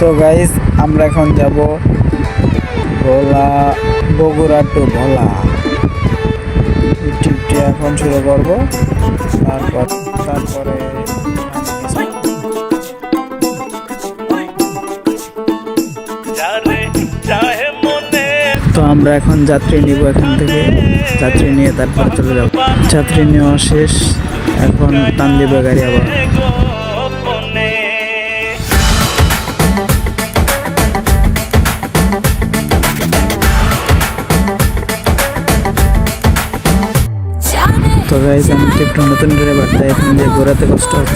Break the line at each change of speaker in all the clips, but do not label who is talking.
তো গাইস আমরা এখন যাব ভোলা, বগুড়া টু ভোলা। ট্রিপটি এখন শুরু করব। তারপরে তো আমরা এখন যাত্রী নিব, এখান থেকে যাত্রী নিয়ে তারপর চলে যাব। যাত্রী নেওয়া শেষ, এখন টান দিবে গাড়ি আবার। তো গাইস আমি তো একটু নতুন ড্রাইভার, তাই এখন দিয়ে ঘোরাতে কষ্ট হবে।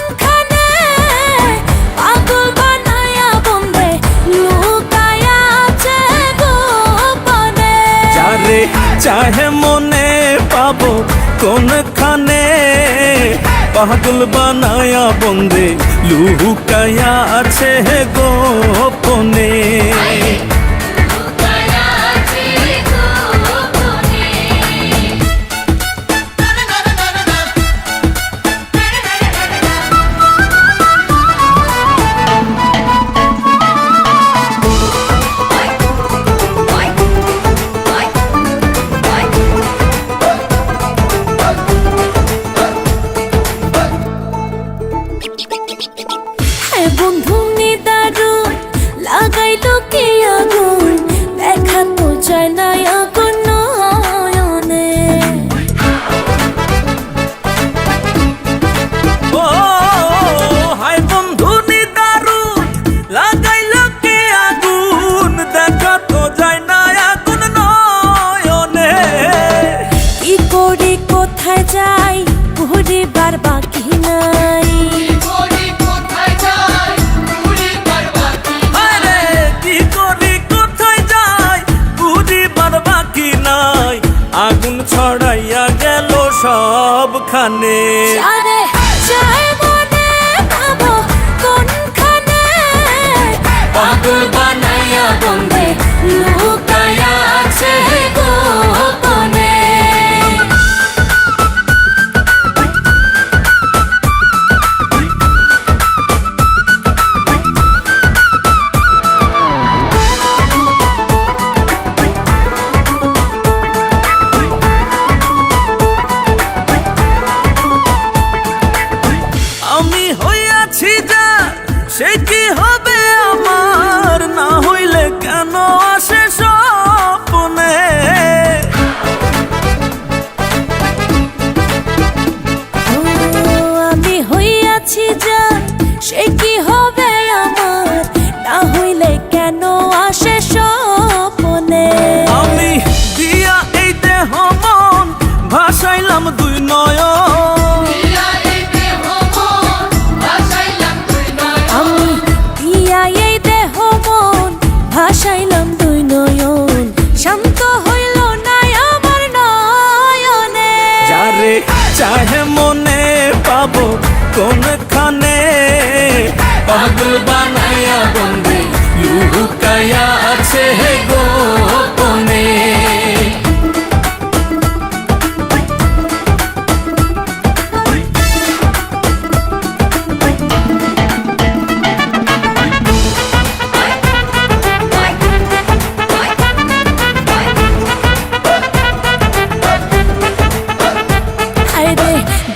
চাহে মনে পাবো কোনখানে, পাগল বানায়া বন্দে লুকায়া আছে গোপনে।
বন্ধু নিদারুন লাগাইলো কি আগুন, দেখা তো যায় না আগুন নয়নে।
ও হাই বন্ধু নিদারুন লাগাইলো কি আগুন, দেখা তো যায় না আগুন নয়নে।
কি করি কোথায় যাই ঘুরিবার বাকি নাই,
আগুন ছড়াইয়া গেল সবখানে।
পাগল বানাইয়া বন্দে লুকায়া আছে গোপনে।
আমি হইয়াছি যা সে কি হবে আমার, না হইলে কেন আসে স্বপ্নে।
আমি হইয়াছি যা সে কি হবে আমার, না হইলে কেন আসে স্বপ্নে।
আমি দিয়া এই দেহ মন ভাসাইলাম দুই নয়ন,
ভাসাইলাম দুই নয়ন, শান্ত হইল না আমার নয়নে।
যারে চাহে মনে পাবো কোনখানে, পাগল বানায়া বন্দে লুকায়া আছে গোপনে।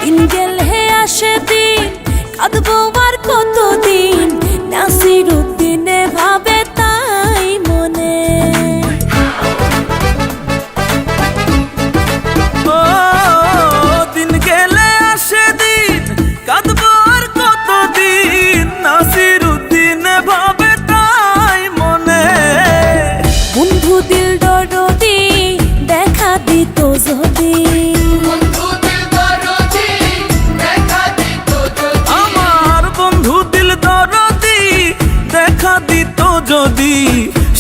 দিন গেলে আসে দিন, কাঁদবো আর কতদিন, নাসির উদ্দিনে ভাবে তাই মনে।
ও দিন গেলে আসে দিন, কাঁদবো আর কতদিন, নাসির উদ্দিনে ভাবে তাই মনে।
বন্ধু দিল দরদি দেখা দিত যদি,
যদি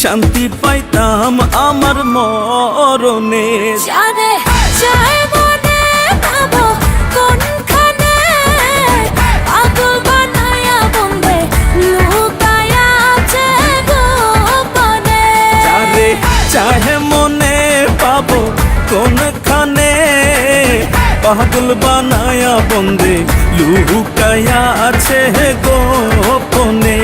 শান্তি পাইতাম আমার মরণে।
যারে চায় মনে পাবো কোনখানে, পাগল বানায়া বন্দে লুকায়া আছে গোপনে।
যারে চাহে মনে পাবো কোনখানে, পাগল বানায়া বন্দে লুকায়া আছে গোপনে।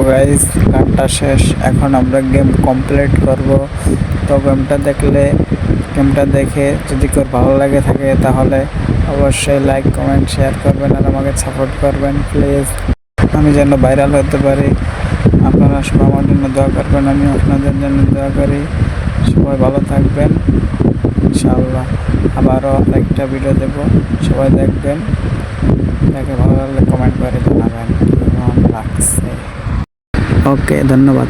গাইস, গানটা শেষ, এখন আমরা গেম কমপ্লিট করব। তো গেমটা দেখে যদি কেউ ভালো লাগে থাকে তাহলে অবশ্যই লাইক কমেন্ট শেয়ার করবেন আর আমাকে সাপোর্ট করবেন প্লিজ, আমি যেন ভাইরাল হতে পারি। আপনারা সবাই আমার জন্য দোয়া করবেন, আমি আপনাদের জন্য দোয়া করি। সবাই ভালো থাকবেন, ইনশাআল্লাহ আবারও একটা ভিডিও দেব, সবাই দেখবেন। দেখে ভালো লাগলে কমেন্ট করে জানাবেন কেমন লাগছে। ওকে, ধন্যবাদ।